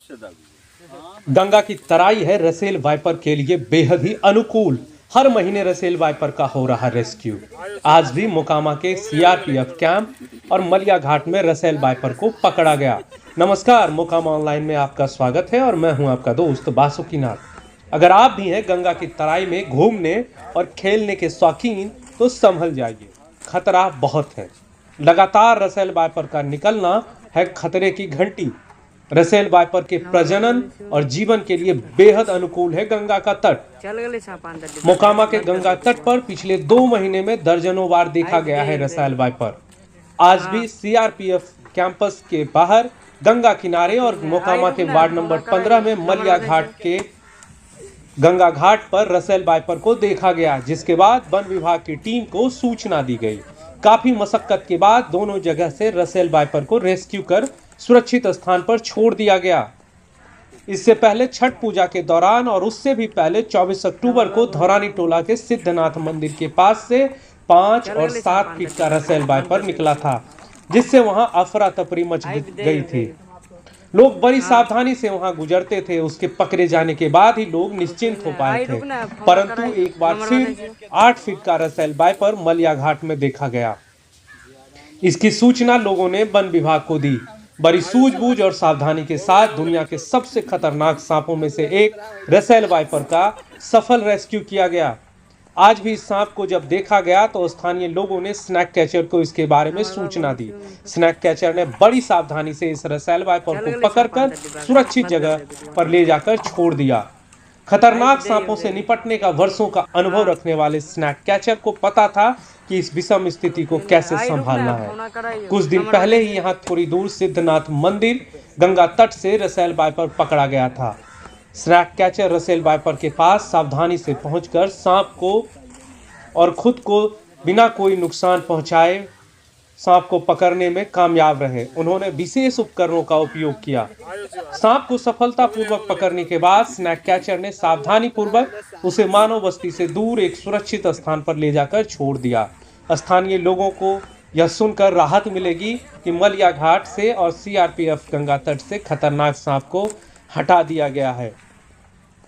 गंगा की तराई है Russell viper के लिए बेहद ही अनुकूल। हर महीने रसेल वाइपर का हो रहा रेस्क्यू। आज भी मोकामा के सीआरपीएफ कैंप और मलिया घाट में रसेल वाइपर को पकड़ा गया। नमस्कार, मोकामा ऑनलाइन में आपका स्वागत है और मैं हूं आपका दोस्त बासुकीनाथ। अगर आप भी हैं गंगा की तराई में घूमने और खेलने के शौकीन तो संभल जाइए, खतरा बहुत है। लगातार रसेल वाइपर का निकलना है खतरे की घंटी। रसेल वाइपर के प्रजनन और जीवन के लिए बेहद अनुकूल है गंगा का तट। मोकामा के गंगा तट पर पिछले 2 महीने में दर्जनों बार देखा गया है रसेल वाइपर। आज भी सीआरपीएफ कैंपस के बाहर गंगा किनारे और मोकामा के वार्ड नंबर 15 में मलिया घाट के गंगा घाट पर रसेल वाइपर को देखा गया, जिसके बाद वन विभाग की टीम को सूचना दी गई। काफी मशक्कत के बाद दोनों जगह से रसेल वाइपर को रेस्क्यू कर सुरक्षित स्थान पर छोड़ दिया गया। इससे पहले छठ पूजा के दौरान और उससे भी पहले 24 अक्टूबर को धौरानी टोला के सिद्धनाथ मंदिर के पास से 5 और 7 फीट का रसेल वाइपर निकला था, जिससे वहां अफरा तफरी मच गई थी। लोग बड़ी सावधानी से वहां गुजरते थे। उसके पकड़े जाने के बाद ही लोग निश्चिंत हो पाए थे, परंतु एक बार फिर 8 फीट का रसेल वाइपर मलिया घाट में देखा गया। इसकी सूचना लोगों ने वन विभाग को दी। बड़ी सूझबूझ और सावधानी के साथ दुनिया के सबसे खतरनाक सांपों में से एक रसेल वाइपर का सफल रेस्क्यू किया गया। आज भी इस सांप को जब देखा गया तो स्थानीय लोगों ने स्नैक कैचर को इसके बारे में सूचना दी। स्नैक कैचर ने बड़ी सावधानी से इस रसेल वाइपर को पकड़कर सुरक्षित जगह पर ले जाकर छोड़ दिया। खतरनाक सांपों से निपटने का वर्षों का अनुभव रखने वाले स्नैक कैचर को पता था कि इस विषम स्थिति को कैसे संभालना है। कुछ दिन पहले ही यहाँ थोड़ी दूर सिद्धनाथ मंदिर गंगा तट से रसेल वाइपर पकड़ा गया था। स्नैक कैचर रसेल वाइपर के पास सावधानी से पहुंचकर सांप को और खुद को बिना कोई नुकसान पहुंचाए सांप को पकड़ने में कामयाब रहे। उन्होंने विशेष उपकरणों का उपयोग किया। सांप को सफलतापूर्वक पकड़ने के बाद स्नैक कैचर ने सावधानी पूर्वक उसे मानव बस्ती से दूर एक सुरक्षित स्थान पर ले जाकर छोड़ दिया। स्थानीय लोगों को यह सुनकर राहत मिलेगी कि मलिया घाट से और सीआरपीएफ गंगा तट से खतरनाक सांप को हटा दिया गया है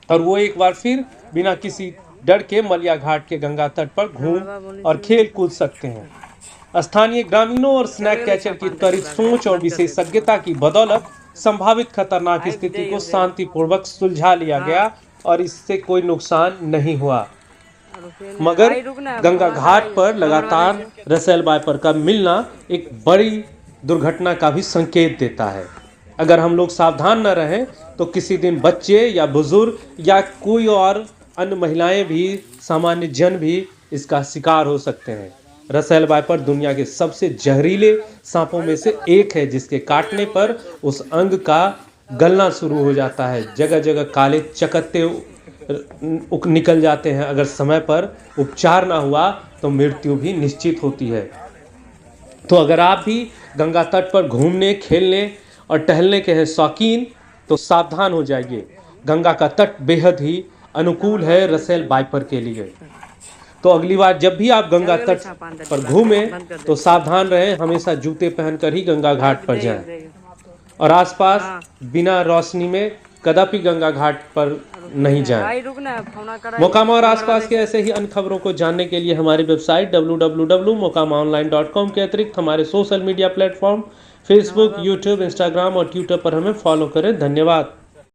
और वो एक बार फिर बिना किसी डर के मलिया घाट के गंगा तट पर घूम और खेल कूद सकते हैं। स्थानीय ग्रामीणों और स्नैक कैचर की त्वरित सोच और विशेषज्ञता की बदौलत संभावित खतरनाक स्थिति को शांतिपूर्वक सुलझा लिया गया और इससे कोई नुकसान नहीं हुआ। मगर गंगा घाट पर लगातार रसेल वाइपर का मिलना एक बड़ी दुर्घटना का भी संकेत देता है। अगर हम लोग सावधान न रहें तो किसी दिन बच्चे या बुजुर्ग या कोई और अन्य महिलाएं भी, सामान्य जन भी इसका शिकार हो सकते हैं। रसेल वाइपर दुनिया के सबसे जहरीले सांपों में से एक है, जिसके काटने पर उस अंग का गलना शुरू हो जाता है। जगह जगह काले चकत्ते निकल जाते हैं। अगर समय पर उपचार ना हुआ तो मृत्यु भी निश्चित होती है। तो अगर आप भी गंगा तट पर घूमने, खेलने और टहलने के हैं शौकीन तो सावधान हो जाइए। गंगा का तट बेहद ही अनुकूल है रसेल वाइपर के लिए। तो अगली बार जब भी आप गंगा तट पर घूमें तो सावधान रहें। हमेशा जूते पहनकर ही गंगा घाट पर जाएं और आसपास बिना रोशनी में कदापि गंगा घाट पर नहीं जाएं। मोकामा और आसपास के ऐसे ही अन्य खबरों को जानने के लिए हमारी वेबसाइट www.mokamaonline.com के अतिरिक्त हमारे social media platform Facebook, YouTube, Instagram और ट्विटर पर हमें फॉलो करें। धन्यवाद।